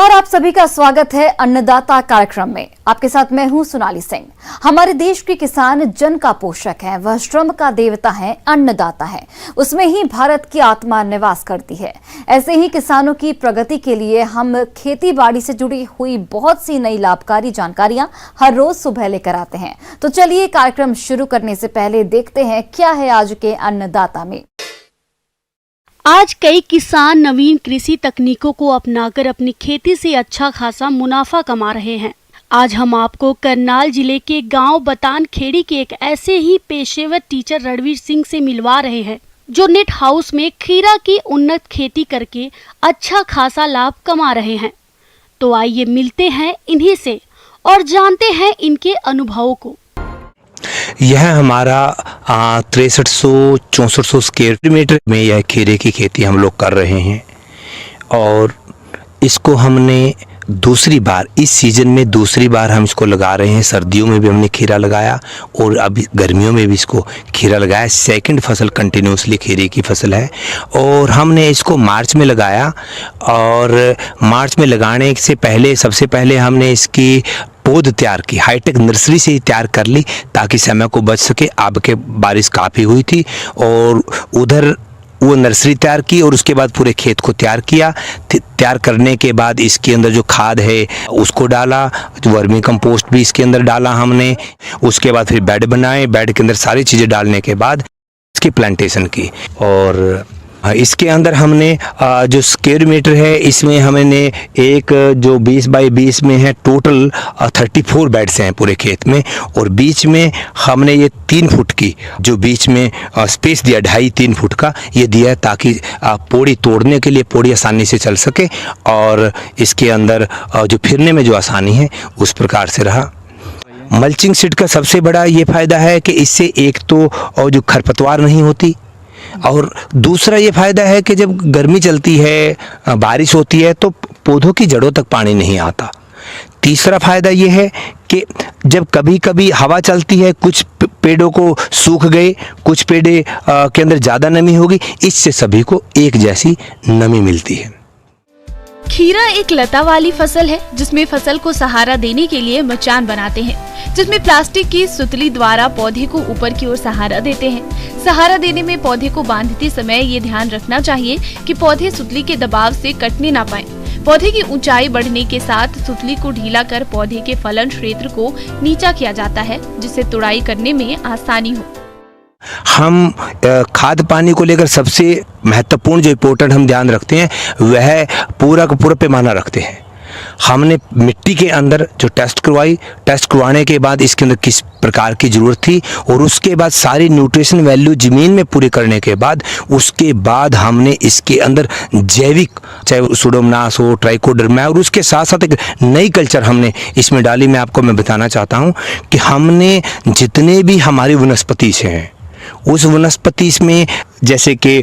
नमस्कार, आप सभी का स्वागत है अन्नदाता कार्यक्रम में। आपके साथ मैं हूं सोनाली सिंह। हमारे देश के किसान जन का पोषक है, वह श्रम का देवता है, अन्नदाता है। उसमें ही भारत की आत्मा निवास करती है। ऐसे ही किसानों की प्रगति के लिए हम खेती बाड़ी से जुड़ी हुई बहुत सी नई लाभकारी जानकारियां हर रोज सुबह लेकर आते हैं। तो चलिए कार्यक्रम शुरू करने से पहले देखते हैं क्या है आज के अन्नदाता में। आज कई किसान नवीन कृषि तकनीकों को अपनाकर अपनी खेती से अच्छा खासा मुनाफा कमा रहे हैं। आज हम आपको करनाल जिले के गांव बतान खेड़ी के एक ऐसे ही पेशेवर टीचर रणवीर सिंह से मिलवा रहे हैं, जो नेट हाउस में खीरा की उन्नत खेती करके अच्छा खासा लाभ कमा रहे हैं। तो आइए मिलते हैं इन्हीं से और जानते हैं इनके अनुभवों को। यह हमारा 6300-6400 स्क्वायर मीटर में यह खीरे की खेती हम लोग कर रहे हैं और इसको हमने दूसरी बार इस सीज़न में दूसरी बार हम इसको लगा रहे हैं। सर्दियों में भी हमने खीरा लगाया और अभी गर्मियों में भी इसको खीरा लगाया। सेकंड फसल कंटिन्यूसली खीरे की फसल है और हमने इसको मार्च में लगाया और मार्च में लगाने से पहले सबसे पहले हमने इसकी पौध तैयार की, हाईटेक नर्सरी से ही तैयार कर ली ताकि समय को बच सके। अब के बारिश काफ़ी हुई थी और उधर वो नर्सरी तैयार की और उसके बाद पूरे खेत को तैयार किया। तैयार करने के बाद इसके अंदर जो खाद है उसको डाला, वर्मी कंपोस्ट भी इसके अंदर डाला हमने। उसके बाद फिर बेड बनाए, बेड के अंदर सारी चीज़ें डालने के बाद इसकी प्लांटेशन की और इसके अंदर हमने जो स्क्वायर मीटर है इसमें हमने एक जो 20 बाई 20 में है, टोटल 34 बेड्स हैं पूरे खेत में और बीच में हमने ये 3 फुट की जो बीच में स्पेस दिया, 2.5-3 फुट का ये दिया ताकि पौड़ी तोड़ने के लिए पौड़ी आसानी से चल सके और इसके अंदर जो फिरने में जो आसानी है उस प्रकार से रहा। मल्चिंग सीट का सबसे बड़ा ये फ़ायदा है कि इससे एक तो जो खरपतवार नहीं होती और दूसरा ये फ़ायदा है कि जब गर्मी चलती है, बारिश होती है तो पौधों की जड़ों तक पानी नहीं आता। तीसरा फ़ायदा ये है कि जब कभी कभी हवा चलती है, कुछ पेड़ों को सूख गए, कुछ पेड़े के अंदर ज़्यादा नमी होगी, इससे सभी को एक जैसी नमी मिलती है। खीरा एक लता वाली फसल है जिसमें फसल को सहारा देने के लिए मचान बनाते हैं, जिसमें प्लास्टिक की सुतली द्वारा पौधे को ऊपर की ओर सहारा देते हैं। सहारा देने में पौधे को बांधते समय ये ध्यान रखना चाहिए कि पौधे सुतली के दबाव से कटने ना पाए। पौधे की ऊंचाई बढ़ने के साथ सुतली को ढीला कर पौधे के फलन क्षेत्र को नीचा किया जाता है, जिससे तुड़ाई करने में आसानी हो। हम खाद पानी को लेकर सबसे महत्वपूर्ण जो इम्पोर्टेंट हम ध्यान रखते हैं वह पूरा का पूरा पैमाना रखते हैं। हमने मिट्टी के अंदर जो टेस्ट करवाने के बाद इसके अंदर किस प्रकार की ज़रूरत थी और उसके बाद सारी न्यूट्रिशन वैल्यू ज़मीन में पूरी करने के बाद उसके बाद हमने इसके अंदर जैविक, चाहे सुडोमोनास हो, ट्राइकोडर्मा, और उसके साथ साथ एक नई कल्चर हमने इसमें डाली। मैं बताना चाहता हूँ कि हमने जितने भी हमारी वनस्पति से हैं उस वनस्पति में जैसे कि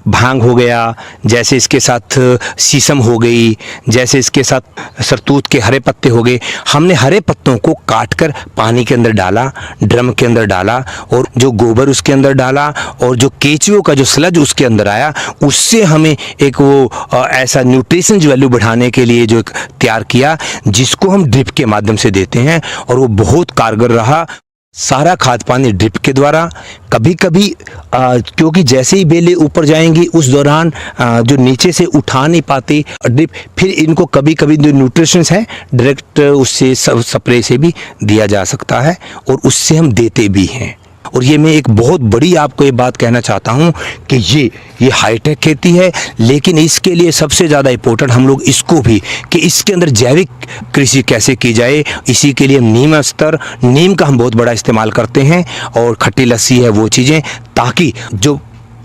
भांग हो गया, जैसे इसके साथ शीशम हो गई, जैसे इसके साथ सरतूत के हरे पत्ते हो गए, हमने हरे पत्तों को काटकर पानी के अंदर डाला, ड्रम के अंदर डाला और जो गोबर उसके अंदर डाला और जो केचुओं का जो स्लज उसके अंदर आया, उससे हमें एक वो ऐसा न्यूट्रिशन वैल्यू बढ़ाने के लिए जो तैयार किया जिसको हम ड्रिप के माध्यम से देते हैं और वो बहुत कारगर रहा। सारा खाद पानी ड्रिप के द्वारा, कभी कभी क्योंकि जैसे ही बेलें ऊपर जाएंगी उस दौरान जो नीचे से उठा नहीं पाती ड्रिप, फिर इनको कभी कभी जो न्यूट्रिशंस है डायरेक्ट उससे स्प्रे से भी दिया जा सकता है और उससे हम देते भी हैं। और ये मैं एक बहुत बड़ी आपको ये बात कहना चाहता हूँ कि ये हाईटेक खेती है, लेकिन इसके लिए सबसे ज़्यादा इम्पोर्टेंट हम लोग इसको भी कि इसके अंदर जैविक कृषि कैसे की जाए, इसी के लिए नीम का हम बहुत बड़ा इस्तेमाल करते हैं और खट्टी लस्सी है वो चीज़ें, ताकि जो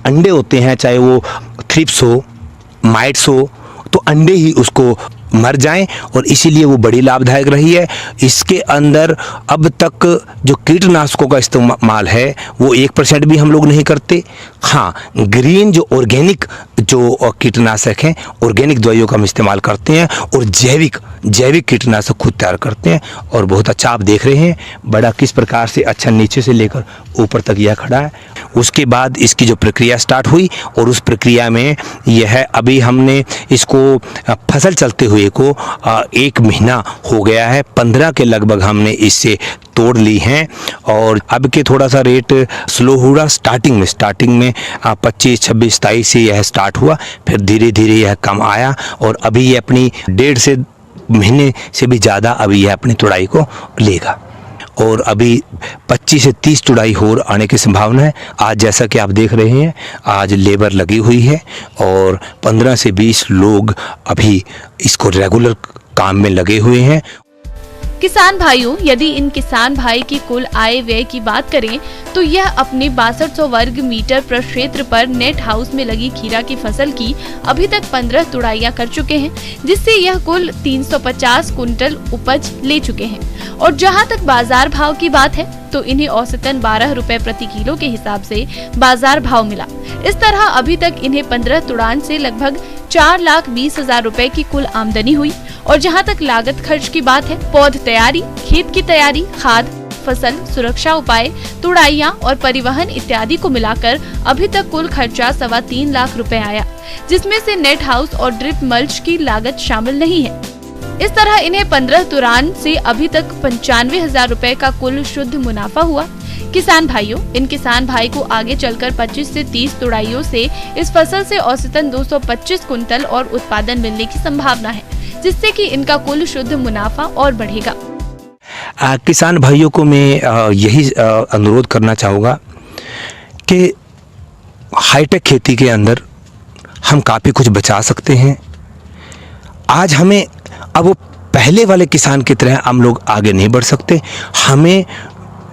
अंडे होते हैं चाहे वो थ्रिप्स हो, माइट्स हो, तो अंडे ही उसको मर जाएं और इसीलिए वो बड़ी लाभदायक रही है। इसके अंदर अब तक जो कीटनाशकों का इस्तेमाल है वो 1% भी हम लोग नहीं करते। हाँ, ग्रीन जो ऑर्गेनिक जो कीटनाशक हैं, ऑर्गेनिक दवाइयों का हम इस्तेमाल करते हैं और जैविक कीटनाशक खुद तैयार करते हैं और बहुत अच्छा आप देख रहे हैं बड़ा किस प्रकार से अच्छा नीचे से लेकर ऊपर तक यह खड़ा है। उसके बाद इसकी जो प्रक्रिया स्टार्ट हुई और उस प्रक्रिया में यह अभी हमने इसको फसल चलते हुए भेड़ को 1 महीना हो गया है। 15 के लगभग हमने इससे तोड़ ली हैं और अब के थोड़ा सा रेट स्लो हुआ। स्टार्टिंग में 25, 26, 27 से यह स्टार्ट हुआ, फिर धीरे धीरे यह कम आया और अभी ये अपनी 1.5 से महीने से भी ज़्यादा अभी यह अपनी तुड़ाई को लेगा और अभी 25 से 30 तुड़ाई और आने की संभावना है। आज जैसा कि आप देख रहे हैं, आज लेबर लगी हुई है और 15 से 20 लोग अभी इसको रेगुलर काम में लगे हुए हैं। किसान भाइयों, यदि इन किसान भाई की कुल आय व्यय की बात करें तो यह अपने 6200 वर्ग मीटर प्रक्षेत्र पर नेट हाउस में लगी खीरा की फसल की अभी तक 15 तुड़ाइयां कर चुके हैं, जिससे यह कुल 350 कुंटल उपज ले चुके हैं। और जहां तक बाजार भाव की बात है तो इन्हें औसतन 12 रुपए प्रति किलो के हिसाब से बाजार भाव मिला। इस तरह अभी तक इन्हें 15 तुड़ान से लगभग 4,20,000 रुपए की कुल आमदनी हुई। और जहां तक लागत खर्च की बात है, पौध तैयारी, खेत की तैयारी, खाद, फसल सुरक्षा उपाय, तुड़ाइयां और परिवहन इत्यादि को मिलाकर अभी तक कुल खर्चा 3.25 लाख रुपए आया, जिसमें से नेट हाउस और ड्रिप मल्च की लागत शामिल नहीं है। इस तरह इन्हें 15 तुड़ान से अभी तक 95,000 रुपए का कुल शुद्ध मुनाफा हुआ। किसान भाइयों, इन किसान भाई को आगे चलकर 25 से 30 तुड़ाइयों से इस फसल से औसतन 225 कुंटल और उत्पादन मिलने की संभावना है, जिससे कि इनका कुल शुद्ध मुनाफा और बढ़ेगा। किसान भाइयों को मैं यही अनुरोध करना चाहूँगा कि हाईटेक खेती के अंदर हम काफ़ी कुछ बचा सकते हैं। आज हमें अब वो पहले वाले किसान की तरह हम लोग आगे नहीं बढ़ सकते। हमें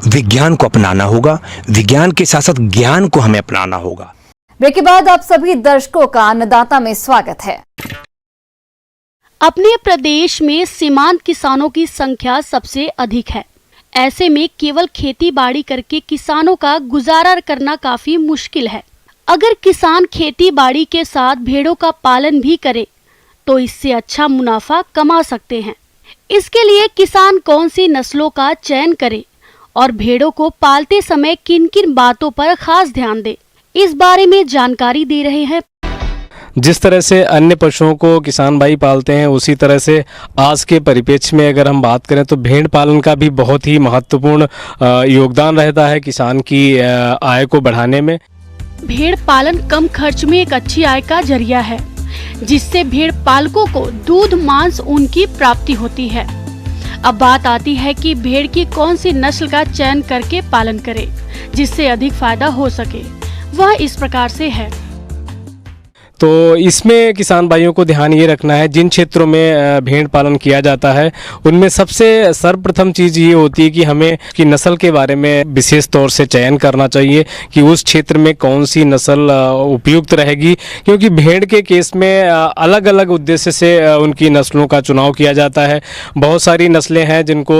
विज्ञान को अपनाना होगा, विज्ञान के साथ साथ ज्ञान को हमें अपनाना होगा। ब्रेक के बाद आप सभी दर्शकों का अन्नदाता में स्वागत है। अपने प्रदेश में सीमांत किसानों की संख्या सबसे अधिक है। ऐसे में केवल खेती बाड़ी करके किसानों का गुजारा करना काफी मुश्किल है। अगर किसान खेती बाड़ी के साथ भेड़ों का पालन भी करे तो इससे अच्छा मुनाफा कमा सकते हैं। इसके लिए किसान कौन सी नस्लों का चयन करे और भेड़ों को पालते समय किन किन बातों पर खास ध्यान दे, इस बारे में जानकारी दे रहे हैं। जिस तरह से अन्य पशुओं को किसान भाई पालते हैं, उसी तरह से आज के परिप्रेक्ष्य में अगर हम बात करें तो भेड़ पालन का भी बहुत ही महत्वपूर्ण योगदान रहता है किसान की आय को बढ़ाने में। भेड़ पालन कम खर्च में एक अच्छी आय का जरिया है, जिससे भेड़ पालकों को दूध, मांस, ऊन की प्राप्ति होती है। अब बात आती है कि भेड़ की कौन सी नस्ल का चयन करके पालन करें जिससे अधिक फायदा हो सके। वह इस प्रकार से है। तो इसमें किसान भाइयों को ध्यान ये रखना है, जिन क्षेत्रों में भेड़ पालन किया जाता है उनमें सबसे सर्वप्रथम चीज़ ये होती है कि हमें की नस्ल के बारे में विशेष तौर से चयन करना चाहिए कि उस क्षेत्र में कौन सी नस्ल उपयुक्त रहेगी, क्योंकि भेड़ के केस में अलग अलग उद्देश्य से उनकी नस्लों का चुनाव किया जाता है। बहुत सारी नस्लें हैं जिनको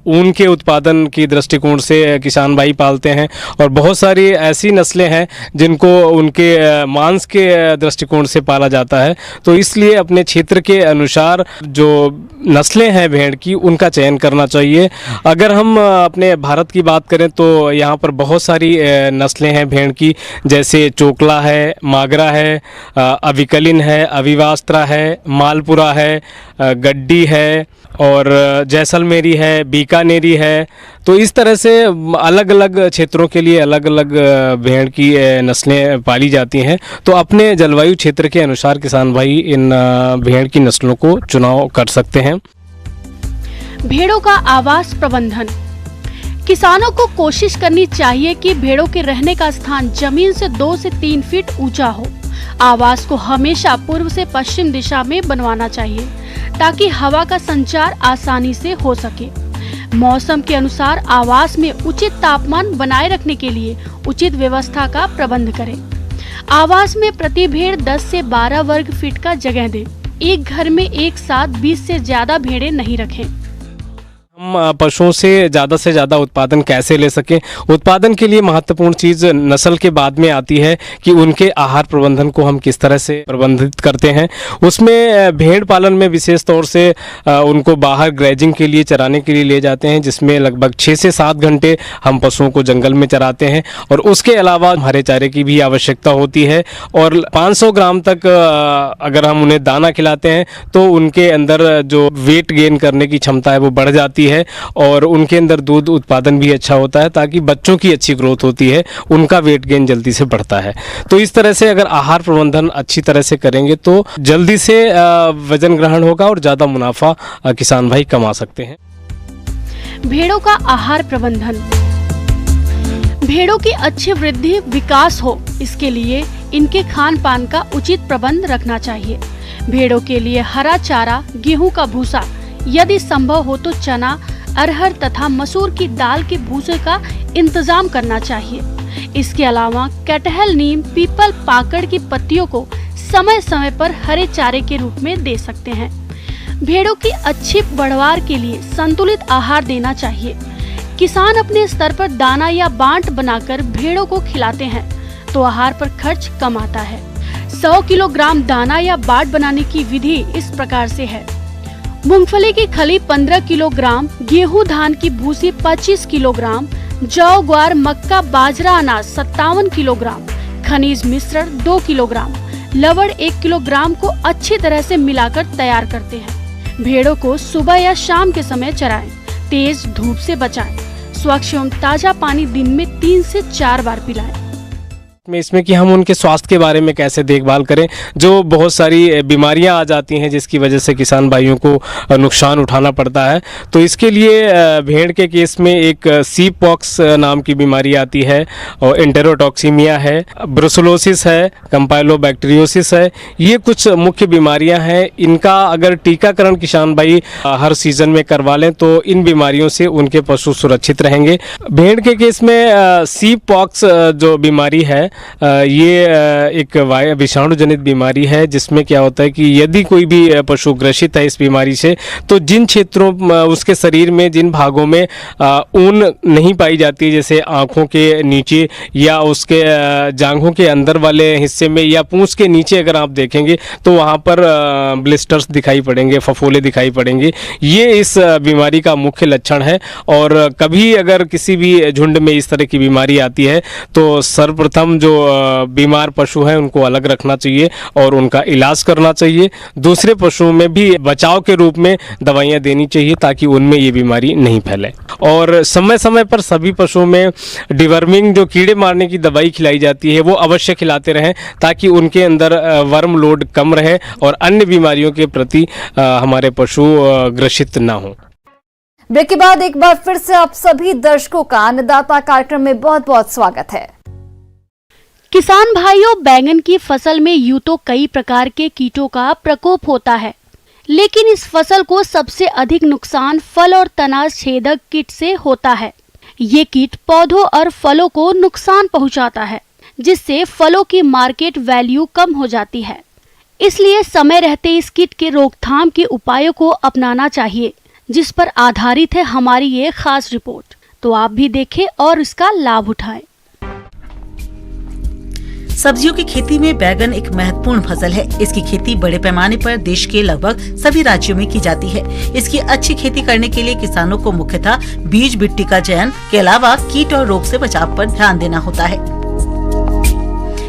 ऊन के उत्पादन की दृष्टिकोण से किसान भाई पालते हैं और बहुत सारी ऐसी नस्लें हैं जिनको उनके मांस के दृष्टिकोण से पाला जाता है। तो इसलिए अपने क्षेत्र के अनुसार जो नस्लें हैं भेड़ की, उनका चयन करना चाहिए। अगर हम अपने भारत की बात करें तो यहाँ पर बहुत सारी नस्लें हैं भेड़ की, जैसे चोकला है, मागरा है, अविकलिन है, अविवास्त्रा है, मालपुरा है, गड्डी है और जैसलमेरी है, बीकानेरी है। तो इस तरह से अलग अलग क्षेत्रों के लिए अलग अलग भेड़ की नस्लें पाली जाती हैं। तो अपने जलवायु क्षेत्र के अनुसार किसान भाई इन भेड़ की नस्लों को चुनाव कर सकते हैं। भेड़ों का आवास प्रबंधन। किसानों को कोशिश करनी चाहिए कि भेड़ों के रहने का स्थान जमीन से 2 से 3 फीट ऊंचा हो। आवास को हमेशा पूर्व से पश्चिम दिशा में बनवाना चाहिए ताकि हवा का संचार आसानी से हो सके। मौसम के अनुसार आवास में उचित तापमान बनाए रखने के लिए उचित व्यवस्था का प्रबंध करें। आवास में प्रति भेड़ 10 से 12 वर्ग फीट का जगह दें। एक घर में एक साथ 20 से ज्यादा भेड़ें नहीं रखें। हम पशुओं से ज़्यादा उत्पादन कैसे ले सकें। उत्पादन के लिए महत्वपूर्ण चीज़ नस्ल के बाद में आती है कि उनके आहार प्रबंधन को हम किस तरह से प्रबंधित करते हैं। उसमें भेड़ पालन में विशेष तौर से उनको बाहर ग्रेजिंग के लिए चराने के लिए ले जाते हैं, जिसमें लगभग 6 से 7 घंटे हम पशुओं को जंगल में चराते हैं और उसके अलावा हरे चारे की भी आवश्यकता होती है। और 500 ग्राम तक अगर हम उन्हें दाना खिलाते हैं तो उनके अंदर जो वेट गेन करने की क्षमता है वो बढ़ जाती है और उनके अंदर दूध उत्पादन भी अच्छा होता है, ताकि बच्चों की अच्छी ग्रोथ होती है, उनका वेट गेन जल्दी से बढ़ता है। तो इस तरह से अगर आहार प्रबंधन अच्छी तरह से करेंगे तो जल्दी से वजन ग्रहण होगा और ज़्यादा मुनाफा किसान भाई कमा सकते हैं। भेड़ों का आहार प्रबंधन। भेड़ों की अच्छी वृद्धि विकास हो, इसके लिए इनके खान पान का उचित प्रबंध रखना चाहिए। भेड़ों के लिए हरा चारा, गेहूं का भूसा, यदि संभव हो तो चना, अरहर तथा मसूर की दाल के भूसे का इंतजाम करना चाहिए। इसके अलावा कटहल, नीम, पीपल, पाकड़ की पत्तियों को समय समय पर हरे चारे के रूप में दे सकते हैं। भेड़ों की अच्छी बढ़वार के लिए संतुलित आहार देना चाहिए। किसान अपने स्तर पर दाना या बांट बनाकर भेड़ों को खिलाते हैं तो आहार पर खर्च कम आता है। 100 किलोग्राम दाना या बाट बनाने की विधि इस प्रकार से है। मूंगफली की खली 15 किलोग्राम, गेहूं धान की भूसी 25 किलोग्राम, जौ ग्वार मक्का बाजरा अनाज 57 किलोग्राम, खनिज मिश्रण 2 किलोग्राम, लवण 1 किलोग्राम को अच्छी तरह से मिलाकर तैयार करते हैं। भेड़ों को सुबह या शाम के समय चराएं, तेज धूप से बचाएं, स्वच्छ एवं ताजा पानी दिन में 3 से 4 बार पिलाएं। में इसमें कि हम उनके स्वास्थ्य के बारे में कैसे देखभाल करें। जो बहुत सारी बीमारियां आ जाती हैं जिसकी वजह से किसान भाइयों को नुकसान उठाना पड़ता है, तो इसके लिए भेड़ के केस में एक सी पॉक्स नाम की बीमारी आती है और एंटेरोटॉक्सीमिया है, ब्रुसेलोसिस है, कंपाइलोबैक्टीरियोसिस है। ये कुछ मुख्य बीमारियां हैं। इनका अगर टीकाकरण किसान भाई हर सीजन में करवा लें तो इन बीमारियों से उनके पशु सुरक्षित रहेंगे। भेड़ के केस में सी पॉक्स जो बीमारी है ये एक विषाणु जनित बीमारी है, जिसमें क्या होता है कि यदि कोई भी पशु ग्रसित है इस बीमारी से तो जिन क्षेत्रों उसके शरीर में जिन भागों में ऊन नहीं पाई जाती है, जैसे आँखों के नीचे या उसके जांघों के अंदर वाले हिस्से में या पूंछ के नीचे अगर आप देखेंगे तो वहाँ पर ब्लिस्टर्स दिखाई पड़ेंगे, फफोले दिखाई पड़ेंगे। ये इस बीमारी का मुख्य लक्षण है। और कभी अगर किसी भी झुंड में इस तरह की बीमारी आती है तो सर्वप्रथम जो बीमार पशु हैं उनको अलग रखना चाहिए और उनका इलाज करना चाहिए। दूसरे पशुओं में भी बचाव के रूप में दवाइयां देनी चाहिए ताकि उनमें ये बीमारी नहीं फैले। और समय समय पर सभी पशुओं में डिवर्मिंग जो कीड़े मारने की दवाई खिलाई जाती है वो अवश्य खिलाते रहें ताकि उनके अंदर वर्म लोड कम रहे और अन्य बीमारियों के प्रति हमारे पशु ग्रसित ना हो। ब्रेक के बाद एक बार फिर से आप सभी दर्शकों का अन्नदाता कार्यक्रम में बहुत बहुत स्वागत है। किसान भाइयों, बैंगन की फसल में यूं तो कई प्रकार के कीटों का प्रकोप होता है, लेकिन इस फसल को सबसे अधिक नुकसान फल और तना छेदक कीट से होता है। ये कीट पौधों और फलों को नुकसान पहुंचाता है, जिससे फलों की मार्केट वैल्यू कम हो जाती है। इसलिए समय रहते इस कीट के रोकथाम के उपायों को अपनाना चाहिए, जिस पर आधारित है हमारी ये खास रिपोर्ट। तो आप भी देखें और इसका लाभ उठाएं। सब्जियों की खेती में बैगन एक महत्वपूर्ण फसल है। इसकी खेती बड़े पैमाने पर देश के लगभग सभी राज्यों में की जाती है। इसकी अच्छी खेती करने के लिए किसानों को मुख्यतः बीज मिट्टी का चयन के अलावा कीट और रोग से बचाव पर ध्यान देना होता है।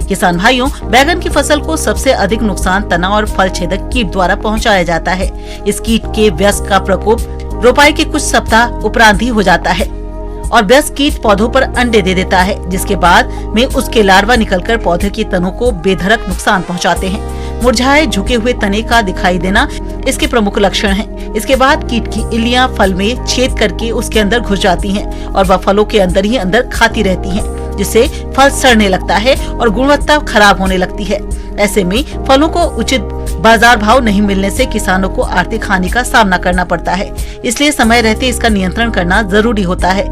किसान भाइयों, बैगन की फसल को सबसे अधिक नुकसान तना और फल छेदक कीट द्वारा पहुंचाया जाता है। इस कीट के वयस्क का प्रकोप रोपाई के कुछ सप्ताह उपरांत ही हो जाता है और वयस्क कीट पौधों पर अंडे दे देता है, जिसके बाद में उसके लार्वा निकलकर पौधे की तनों को बेधड़क नुकसान पहुंचाते हैं। मुरझाए झुके हुए तने का दिखाई देना इसके प्रमुख लक्षण हैं। इसके बाद कीट की इल्लियां फल में छेद करके उसके अंदर घुस जाती हैं और वह फलों के अंदर ही अंदर खाती रहती हैं, जिससे फल सड़ने लगता है और गुणवत्ता खराब होने लगती है। ऐसे में फलों को उचित बाजार भाव नहीं मिलने से किसानों को आर्थिक हानि का सामना करना पड़ता है। इसलिए समय रहते इसका नियंत्रण करना जरूरी होता है।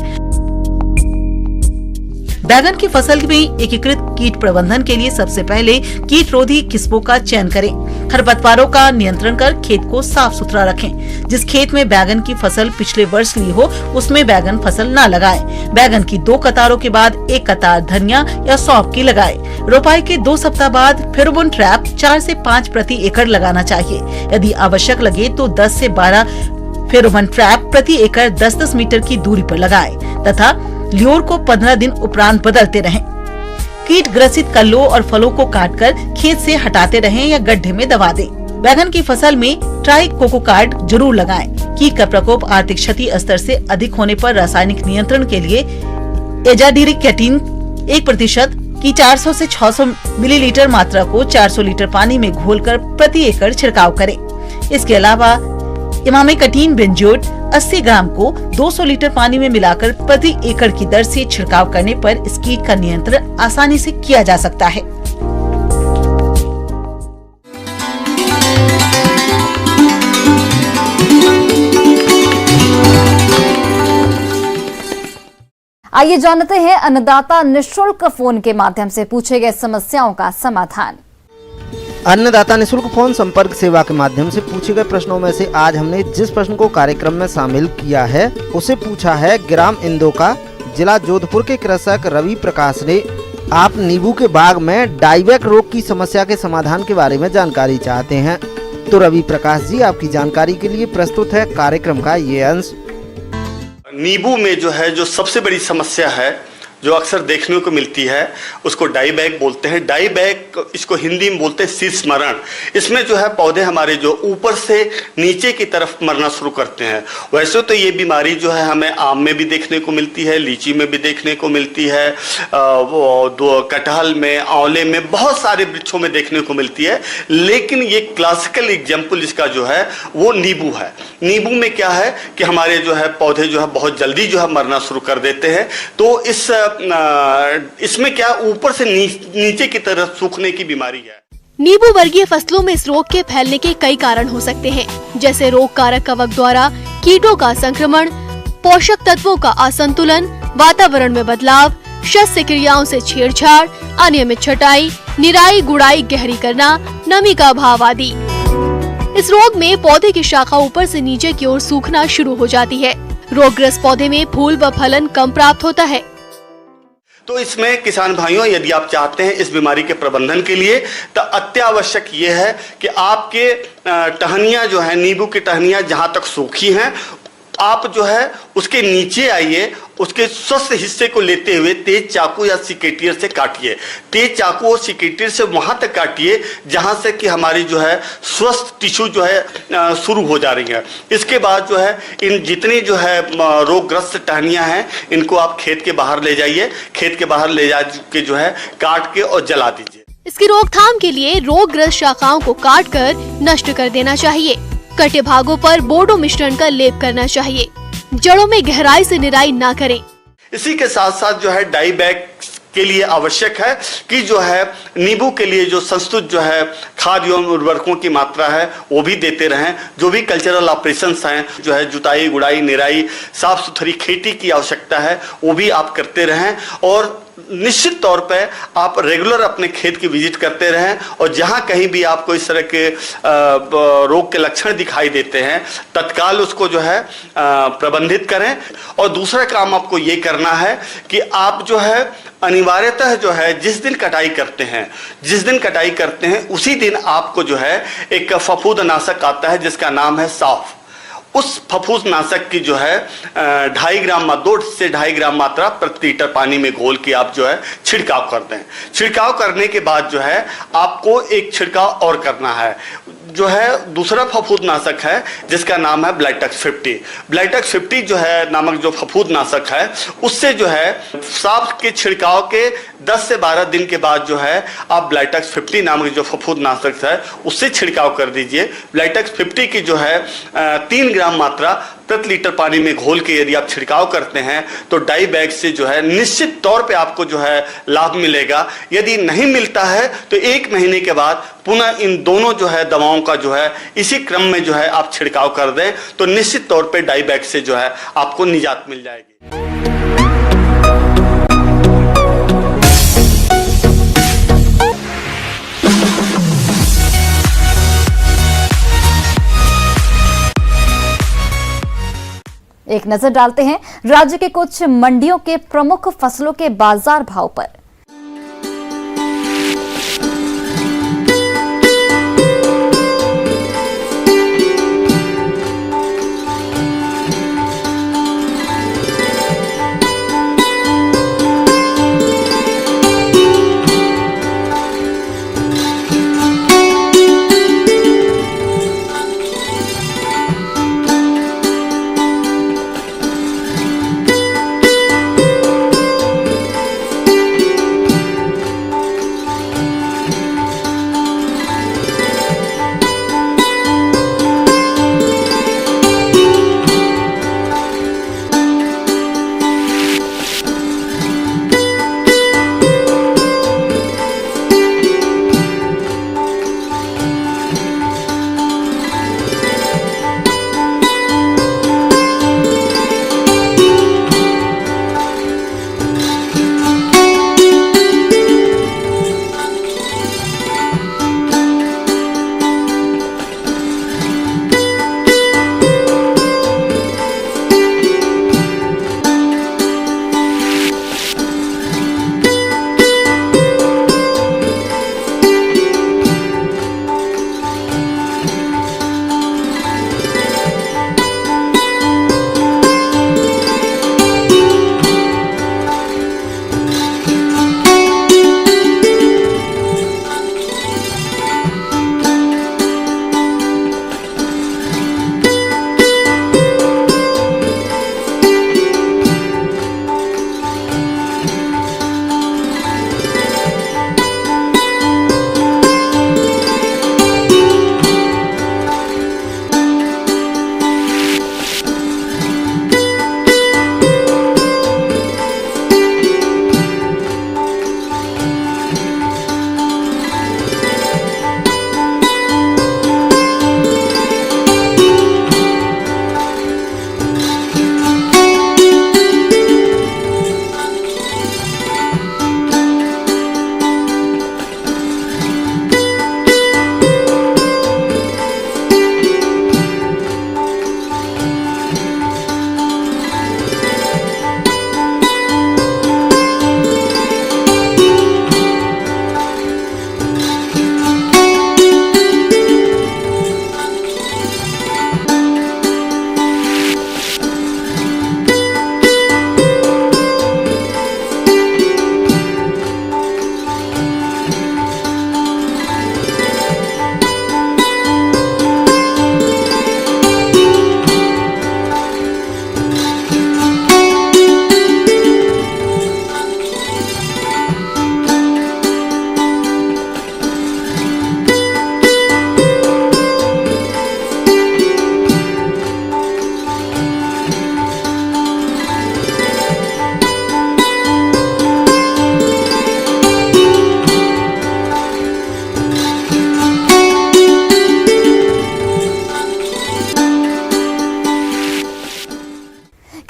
बैगन की फसल में एकीकृत कीट प्रबंधन के लिए सबसे पहले कीट रोधी किस्मों का चयन करें। खरपतवारों का नियंत्रण कर खेत को साफ सुथरा रखें। जिस खेत में बैगन की फसल पिछले वर्ष ली हो उसमें बैगन फसल न लगाएं। बैगन की 2 कतारों के बाद 1 कतार धनिया या सौंफ की लगाएं। रोपाई के 2 सप्ताह बाद फेरोमोन ट्रैप 4 से 5 प्रति एकड़ लगाना चाहिए। यदि आवश्यक लगे तो 10 से 12 फेरोमोन ट्रैप प्रति एकड़ 10-10 मीटर की दूरी पर लगाएं तथा ल्योर को 15 दिन उपरांत बदलते रहें। कीट ग्रसित कल्लों और फलों को काटकर खेत से हटाते रहें या गड्ढे में दबा दें। बैगन की फसल में ट्राई कोकोकार्ड जरूर लगाएं। कीट का प्रकोप आर्थिक क्षति स्तर से अधिक होने पर रासायनिक नियंत्रण के लिए एजाडिरिक्टेटिन 1% की 400 से 600 मिलीलीटर मात्रा को 400 लीटर पानी में घोलकर प्रति एकड़ छिड़काव करें। इसके अलावा इमामेक्टिन बेंजोएट 80 ग्राम को 200 लीटर पानी में मिलाकर प्रति एकड़ की दर से छिड़काव करने पर इस कीट का नियंत्रण आसानी से किया जा सकता है। आइए जानते हैं अन्नदाता निःशुल्क फोन के माध्यम से पूछे गए समस्याओं का समाधान। अन्नदाता निःशुल्क फोन संपर्क सेवा के माध्यम से पूछे गए प्रश्नों में से आज हमने जिस प्रश्न को कार्यक्रम में शामिल किया है उसे पूछा है ग्राम इंदो का जिला जोधपुर के कृषक रवि प्रकाश ने। आप नींबू के बाग में डाईबैक रोग की समस्या के समाधान के बारे में जानकारी चाहते हैं तो रवि प्रकाश जी आपकी जानकारी के लिए प्रस्तुत है कार्यक्रम का ये अंश। नींबू में जो सबसे बड़ी समस्या है जो अक्सर देखने को मिलती है उसको डाईबैक बोलते हैं। डाईबैक इसको हिंदी में बोलते हैं शीर्ष मरण। इसमें पौधे हमारे जो ऊपर से नीचे की तरफ मरना शुरू करते हैं। वैसे तो ये बीमारी हमें आम में भी देखने को मिलती है, लीची में भी देखने को मिलती है, कटहल में, आंवले में, बहुत सारे वृक्षों में देखने को मिलती है। लेकिन ये क्लासिकल एग्जाम्पल इसका वो नींबू है। नींबू में क्या है कि हमारे पौधे बहुत जल्दी मरना शुरू कर देते हैं। तो इसमें क्या ऊपर से नीचे की तरफ सूखने की बीमारी है। नींबू वर्गीय फसलों में इस रोग के फैलने के कई कारण हो सकते हैं, जैसे रोग कारक कवक द्वारा कीटों का संक्रमण, पोषक तत्वों का असंतुलन, वातावरण में बदलाव, शस्य क्रियाओं से छेड़छाड़, अनियमित छटाई, निराई गुड़ाई गहरी करना, नमी का अभाव आदि। इस रोग में पौधे की शाखा ऊपर से नीचे की ओर सूखना शुरू हो जाती है। रोगग्रस्त पौधे में फूल व फलन कम प्राप्त होता है। तो इसमें किसान भाइयों, यदि आप चाहते हैं इस बीमारी के प्रबंधन के लिए तो अत्यावश्यक ये है कि आपके टहनियाँ नींबू की टहनियाँ जहाँ तक सूखी हैं आप उसके नीचे आइए, उसके स्वस्थ हिस्से को लेते हुए तेज चाकू या सिकेटियर से काटिए। तेज चाकू और सिकेटियर से वहां तक काटिए जहां से कि हमारी स्वस्थ टिश्यू शुरू हो जा रही है। इसके बाद इन जितनी रोगग्रस्त टहनियां हैं इनको आप खेत के बाहर ले जाइए। खेत के बाहर ले जा के काट के और जला दीजिए। इसकी रोकथाम के लिए रोगग्रस्त शाखाओं को काट कर नष्ट कर देना चाहिए। कटे भागों पर बोर्डो मिश्रण का लेप करना चाहिए। जड़ों में गहराई से निराई ना करें। इसी के साथ साथ डाईबैक के लिए आवश्यक है कि नींबू के लिए संस्तुत खाद एवं उर्वरकों की मात्रा है वो भी देते रहें। जो भी कल्चरल ऑपरेशंस हैं जुताई गुड़ाई निराई साफ सुथरी खेती की आवश्यकता है वो भी आप करते रहें। और निश्चित तौर पे आप रेगुलर अपने खेत की विजिट करते रहें और जहां कहीं भी आपको इस तरह के रोग के लक्षण दिखाई देते हैं तत्काल उसको प्रबंधित करें। और दूसरा काम आपको ये करना है कि आप अनिवार्यतः जिस दिन कटाई करते हैं उसी दिन आपको एक फफूंदनाशक आता है जिसका नाम है साफ। उस फफूंदनाशक की 2.5 ग्राम 2 से 2.5 ग्राम मात्रा प्रति लीटर पानी में घोल के आप छिड़काव करते हैं। छिड़काव करने के बाद आपको एक छिड़काव और करना है दूसरा फफूंदनाशक है जिसका नाम है ब्लाइटक्स 50। ब्लाइटक्स 50 नामक फफूंदनाशक है उससे सांप के छिड़काव के 10 से 12 दिन के बाद आप ब्लाइटक्स 50 नामक फफूंदनाशक है उससे छिड़काव कर दीजिए। ब्लाइटक्स 50 की 3 ग्राम मात्रा प्रति लीटर पानी में घोल के यदि आप छिड़काव करते हैं तो डाईबैक से निश्चित तौर पे आपको लाभ मिलेगा। यदि नहीं मिलता है तो 1 महीने के बाद पुनः इन दोनों दवाओं का इसी क्रम में आप छिड़काव कर दें तो निश्चित तौर पे डाईबैक से आपको निजात मिल जाएगी। एक नजर डालते हैं राज्य के कुछ मंडियों के प्रमुख फसलों के बाजार भाव पर।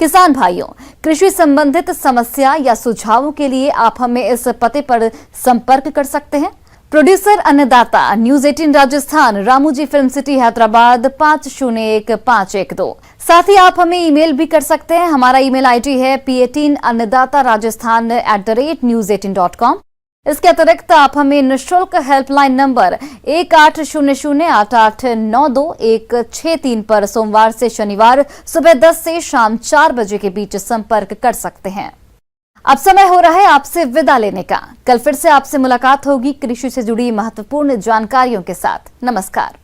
किसान भाइयों, कृषि संबंधित समस्या या सुझावों के लिए आप हमें इस पते पर संपर्क कर सकते हैं। प्रोड्यूसर अन्नदाता, news 18 Rajasthan, Ramoji film city, Hyderabad 501512। साथ ही आप हमें ईमेल भी कर सकते हैं। हमारा ईमेल आईडी है p18annadattarajasthan@news18.com। इसके अतिरिक्त आप हमें निःशुल्क हेल्पलाइन नंबर 18008892 पर सोमवार से शनिवार सुबह 10 से शाम 4 बजे के बीच संपर्क कर सकते हैं। अब समय हो रहा है आपसे विदा लेने का। कल फिर से आपसे मुलाकात होगी कृषि से जुड़ी महत्वपूर्ण जानकारियों के साथ। नमस्कार।